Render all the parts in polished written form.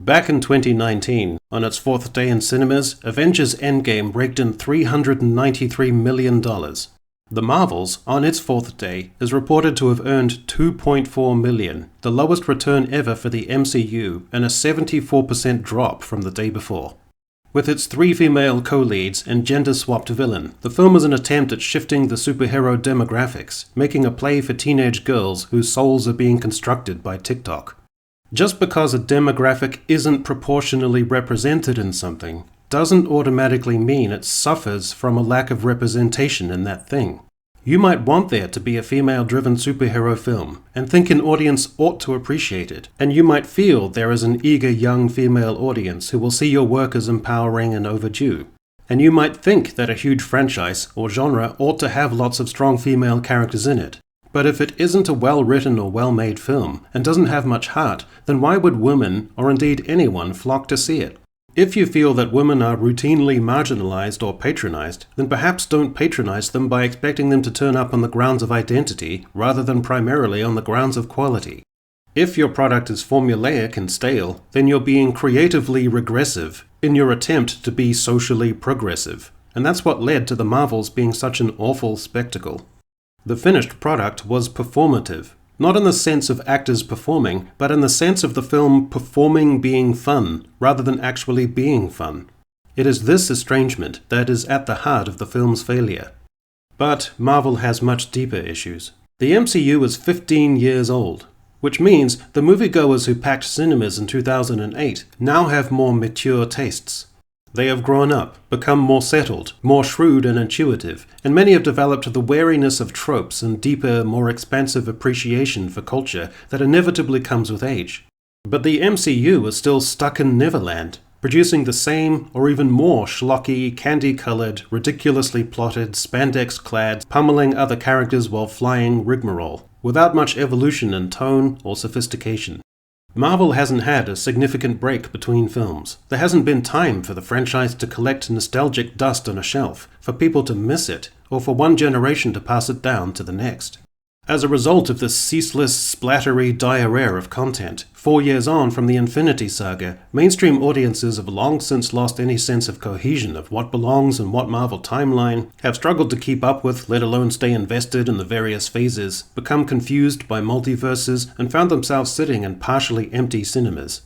Back in 2019, on its fourth day in cinemas, Avengers Endgame raked in $393 million. The Marvels, on its fourth day, is reported to have earned $2.4 million, the lowest return ever for the MCU and a 74% drop from the day before. With its three female co-leads and gender-swapped villain, the film is an attempt at shifting the superhero demographics, making a play for teenage girls whose souls are being constructed by TikTok. Just because a demographic isn't proportionally represented in something doesn't automatically mean it suffers from a lack of representation in that thing. You might want there to be a female-driven superhero film and think an audience ought to appreciate it, and you might feel there is an eager young female audience who will see your work as empowering and overdue. And you might think that a huge franchise or genre ought to have lots of strong female characters in it. But if it isn't a well-written or well-made film, and doesn't have much heart, then why would women, or indeed anyone, flock to see it? If you feel that women are routinely marginalized or patronized, then perhaps don't patronize them by expecting them to turn up on the grounds of identity, rather than primarily on the grounds of quality. If your product is formulaic and stale, then you're being creatively regressive in your attempt to be socially progressive. And that's what led to the Marvels being such an awful spectacle. The finished product was performative, not in the sense of actors performing, but in the sense of the film performing being fun, rather than actually being fun. It is this estrangement that is at the heart of the film's failure. But Marvel has much deeper issues. The MCU is 15 years old, which means the moviegoers who packed cinemas in 2008 now have more mature tastes. They have grown up, become more settled, more shrewd and intuitive, and many have developed the wariness of tropes and deeper, more expansive appreciation for culture that inevitably comes with age. But the MCU is still stuck in Neverland, producing the same or even more schlocky, candy-coloured, ridiculously plotted, spandex-clad, pummeling other characters while flying rigmarole, without much evolution in tone or sophistication. Marvel hasn't had a significant break between films. There hasn't been time for the franchise to collect nostalgic dust on a shelf, for people to miss it, or for one generation to pass it down to the next. As a result of this ceaseless, splattery diarrhea of content, 4 years on from the Infinity Saga, mainstream audiences have long since lost any sense of cohesion of what belongs in what Marvel timeline, have struggled to keep up with, let alone stay invested in the various phases, become confused by multiverses, and found themselves sitting in partially empty cinemas.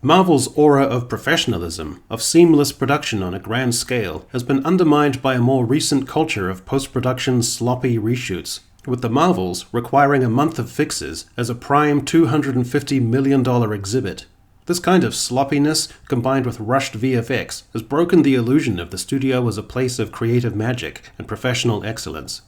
Marvel's aura of professionalism, of seamless production on a grand scale, has been undermined by a more recent culture of post-production sloppy reshoots, with the Marvels requiring a month of fixes as a prime $250 million exhibit. This kind of sloppiness, combined with rushed VFX, has broken the illusion of the studio as a place of creative magic and professional excellence.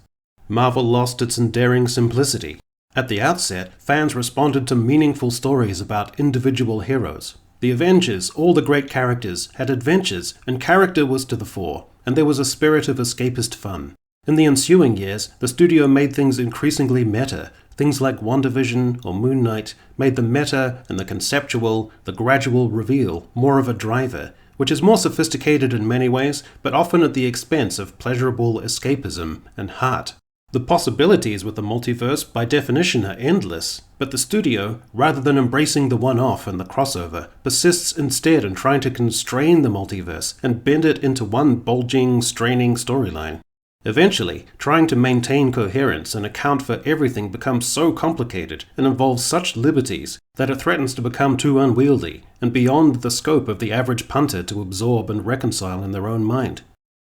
Marvel lost its endearing simplicity. At the outset, fans responded to meaningful stories about individual heroes. The Avengers, all the great characters, had adventures, and character was to the fore, and there was a spirit of escapist fun. In the ensuing years, the studio made things increasingly meta. Things like WandaVision or Moon Knight made the meta and the conceptual, the gradual reveal, more of a driver, which is more sophisticated in many ways, but often at the expense of pleasurable escapism and heart. The possibilities with the multiverse, by definition, are endless, but the studio, rather than embracing the one-off and the crossover, persists instead in trying to constrain the multiverse and bend it into one bulging, straining storyline. Eventually, trying to maintain coherence and account for everything becomes so complicated and involves such liberties that it threatens to become too unwieldy and beyond the scope of the average punter to absorb and reconcile in their own mind.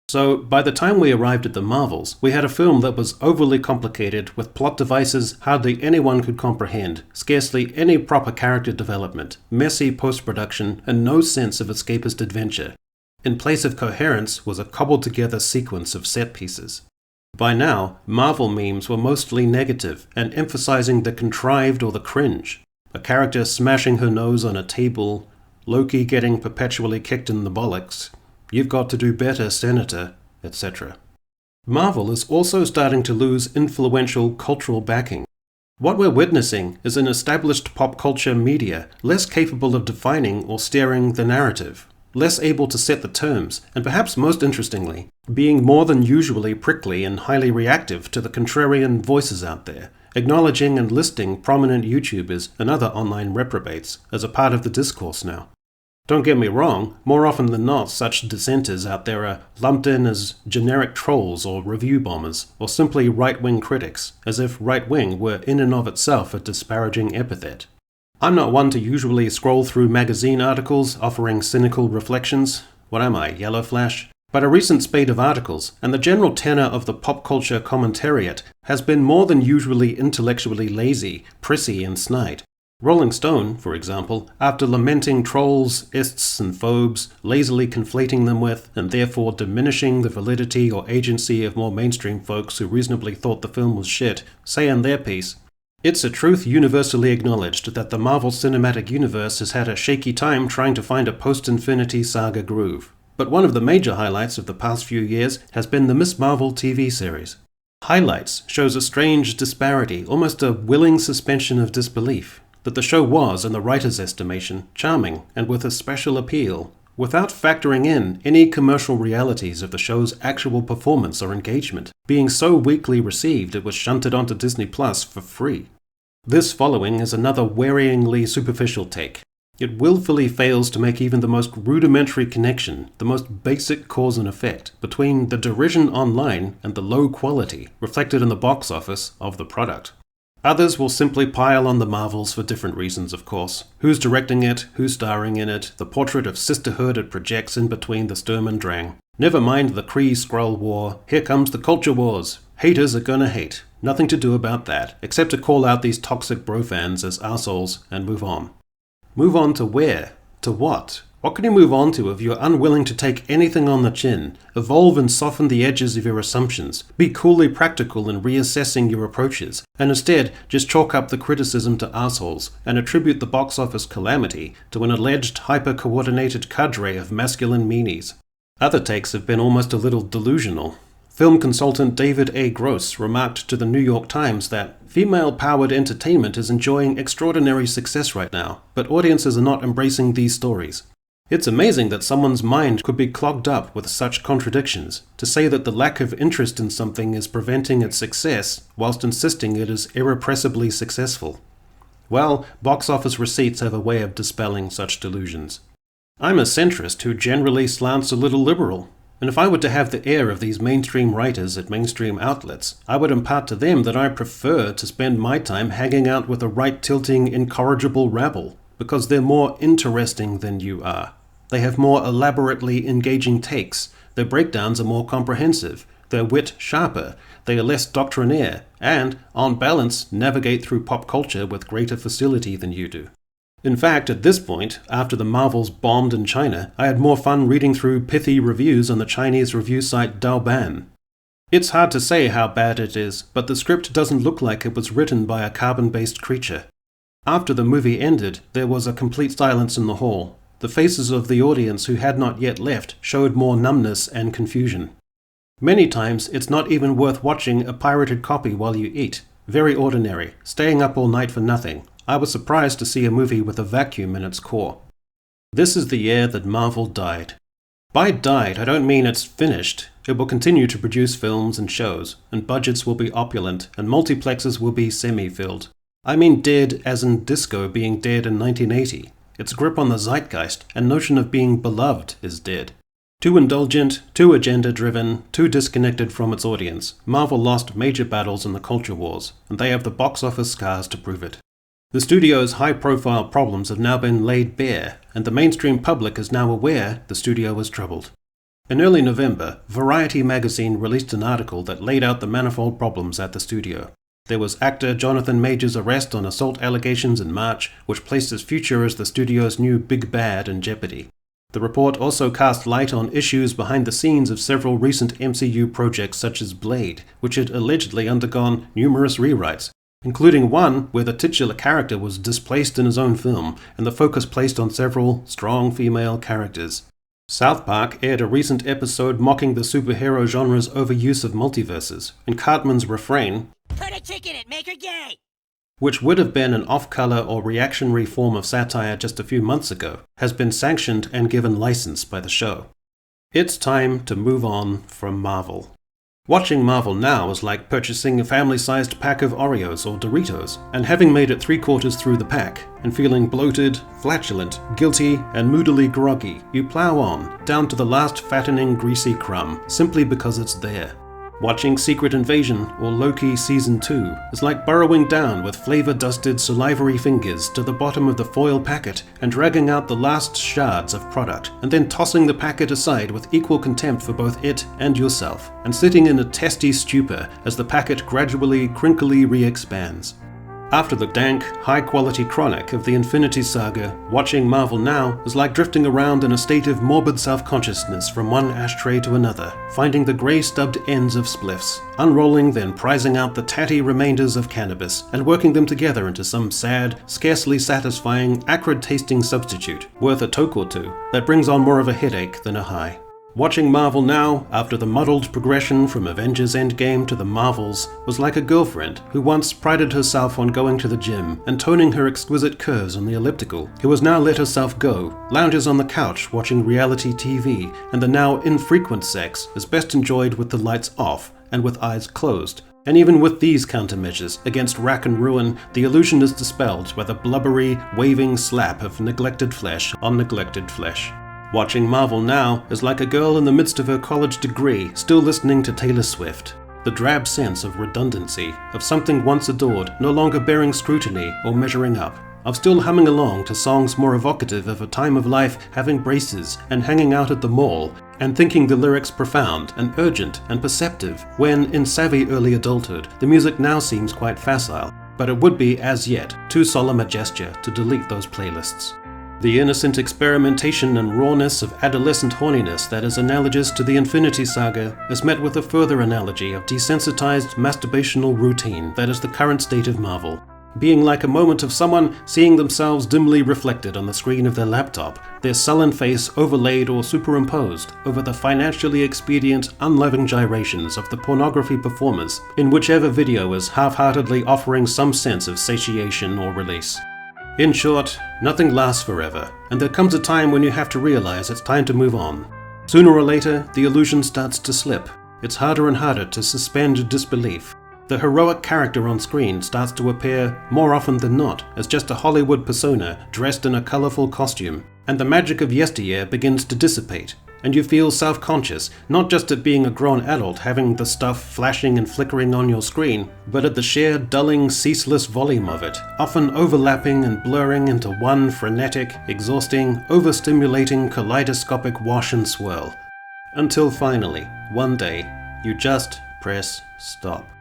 So, by the time we arrived at the Marvels, we had a film that was overly complicated with plot devices hardly anyone could comprehend, scarcely any proper character development, messy post-production, and no sense of escapist adventure. In place of coherence was a cobbled-together sequence of set pieces. By now, Marvel memes were mostly negative and emphasizing the contrived or the cringe. A character smashing her nose on a table, Loki getting perpetually kicked in the bollocks, "You've got to do better, Senator," etc. Marvel is also starting to lose influential cultural backing. What we're witnessing is an established pop culture media less capable of defining or steering the narrative, less able to set the terms, and perhaps most interestingly, being more than usually prickly and highly reactive to the contrarian voices out there, acknowledging and listing prominent YouTubers and other online reprobates as a part of the discourse now. Don't get me wrong, more often than not such dissenters out there are lumped in as generic trolls or review bombers, or simply right-wing critics, as if right-wing were in and of itself a disparaging epithet. I'm not one to usually scroll through magazine articles offering cynical reflections. What am I, Yellow Flash? But a recent spate of articles, and the general tenor of the pop culture commentariat, has been more than usually intellectually lazy, prissy and snide. Rolling Stone, for example, after lamenting trolls, ists and phobes, lazily conflating them with, and therefore diminishing the validity or agency of more mainstream folks who reasonably thought the film was shit, say in their piece, "It's a truth universally acknowledged that the Marvel Cinematic Universe has had a shaky time trying to find a post-Infinity Saga groove. But one of the major highlights of the past few years has been the Miss Marvel TV series. Highlights shows a strange disparity, almost a willing suspension of disbelief, that the show was, in the writer's estimation, charming and with a special appeal, without factoring in any commercial realities of the show's actual performance or engagement, being so weakly received it was shunted onto Disney Plus for free. This following is another worryingly superficial take. It willfully fails to make even the most rudimentary connection, the most basic cause and effect, between the derision online and the low quality, reflected in the box office, of the product. Others will simply pile on the Marvels for different reasons, of course. Who's directing it, who's starring in it, the portrait of sisterhood it projects in between the Sturm and Drang. Never mind the Kree-Skrull war, here comes the culture wars. Haters are gonna hate. Nothing to do about that, except to call out these toxic bro-fans as arseholes and move on. Move on to where? To what? What can you move on to if you're unwilling to take anything on the chin, evolve and soften the edges of your assumptions, be coolly practical in reassessing your approaches, and instead just chalk up the criticism to assholes and attribute the box office calamity to an alleged hyper-coordinated cadre of masculine meanies? Other takes have been almost a little delusional. Film consultant David A. Gross remarked to the New York Times that female-powered entertainment is enjoying extraordinary success right now, but audiences are not embracing these stories. It's amazing that someone's mind could be clogged up with such contradictions, to say that the lack of interest in something is preventing its success, whilst insisting it is irrepressibly successful. Well, box office receipts have a way of dispelling such delusions. I'm a centrist who generally slants a little liberal. And if I were to have the air of these mainstream writers at mainstream outlets, I would impart to them that I prefer to spend my time hanging out with a right-tilting, incorrigible rabble, because they're more interesting than you are. They have more elaborately engaging takes, their breakdowns are more comprehensive, their wit sharper, they are less doctrinaire, and, on balance, navigate through pop culture with greater facility than you do. In fact, at this point, after the Marvels bombed in China, I had more fun reading through pithy reviews on the Chinese review site Douban. It's hard to say how bad it is, but the script doesn't look like it was written by a carbon-based creature. After the movie ended, there was a complete silence in the hall. The faces of the audience who had not yet left showed more numbness and confusion. Many times, it's not even worth watching a pirated copy while you eat. Very ordinary, staying up all night for nothing. I was surprised to see a movie with a vacuum in its core. This is the year that Marvel died. By died, I don't mean it's finished. It will continue to produce films and shows, and budgets will be opulent, and multiplexes will be semi-filled. I mean dead as in disco being dead in 1980. Its grip on the zeitgeist and notion of being beloved is dead. Too indulgent, too agenda-driven, too disconnected from its audience, Marvel lost major battles in the culture wars, and they have the box office scars to prove it. The studio's high-profile problems have now been laid bare, and the mainstream public is now aware the studio was troubled. In early November, Variety magazine released an article that laid out the manifold problems at the studio. There was actor Jonathan Majors' arrest on assault allegations in March, which placed his future as the studio's new big bad in jeopardy. The report also cast light on issues behind the scenes of several recent MCU projects such as Blade, which had allegedly undergone numerous rewrites, including one where the titular character was displaced in his own film, and the focus placed on several strong female characters. South Park aired a recent episode mocking the superhero genre's overuse of multiverses, and Cartman's refrain, "Put a chick in it, make her gay!" which would have been an off-color or reactionary form of satire just a few months ago, has been sanctioned and given license by the show. It's time to move on from Marvel. Watching Marvel now is like purchasing a family-sized pack of Oreos or Doritos, and having made it 3/4 through the pack, and feeling bloated, flatulent, guilty, and moodily groggy, you plow on, down to the last fattening greasy crumb, simply because it's there. Watching Secret Invasion or Loki Season 2 is like burrowing down with flavor-dusted salivary fingers to the bottom of the foil packet and dragging out the last shards of product, and then tossing the packet aside with equal contempt for both it and yourself, and sitting in a testy stupor as the packet gradually, crinkly re-expands. After the dank, high-quality chronic of the Infinity Saga, watching Marvel now is like drifting around in a state of morbid self-consciousness from one ashtray to another, finding the grey-stubbed ends of spliffs, unrolling then prizing out the tatty remainders of cannabis, and working them together into some sad, scarcely satisfying, acrid-tasting substitute, worth a toke or two, that brings on more of a headache than a high. Watching Marvel now, after the muddled progression from Avengers Endgame to the Marvels, was like a girlfriend who once prided herself on going to the gym and toning her exquisite curves on the elliptical, who has now let herself go, lounges on the couch watching reality TV, and the now infrequent sex is best enjoyed with the lights off and with eyes closed. And even with these countermeasures against rack and ruin, the illusion is dispelled by the blubbery, waving slap of neglected flesh on neglected flesh. Watching Marvel now is like a girl in the midst of her college degree still listening to Taylor Swift. The drab sense of redundancy, of something once adored no longer bearing scrutiny or measuring up, of still humming along to songs more evocative of a time of life having braces and hanging out at the mall, and thinking the lyrics profound and urgent and perceptive when, in savvy early adulthood, the music now seems quite facile, but it would be, as yet, too solemn a gesture to delete those playlists. The innocent experimentation and rawness of adolescent horniness that is analogous to the Infinity Saga is met with a further analogy of desensitized masturbational routine that is the current state of Marvel, being like a moment of someone seeing themselves dimly reflected on the screen of their laptop, their sullen face overlaid or superimposed over the financially expedient, unloving gyrations of the pornography performers in whichever video is half-heartedly offering some sense of satiation or release. In short, nothing lasts forever, and there comes a time when you have to realize it's time to move on. Sooner or later, the illusion starts to slip. It's harder and harder to suspend disbelief. The heroic character on screen starts to appear, more often than not, as just a Hollywood persona dressed in a colorful costume, and the magic of yesteryear begins to dissipate, and you feel self-conscious, not just at being a grown adult having the stuff flashing and flickering on your screen, but at the sheer dulling, ceaseless volume of it, often overlapping and blurring into one frenetic, exhausting, overstimulating, kaleidoscopic wash and swirl. Until finally, one day, you just press stop.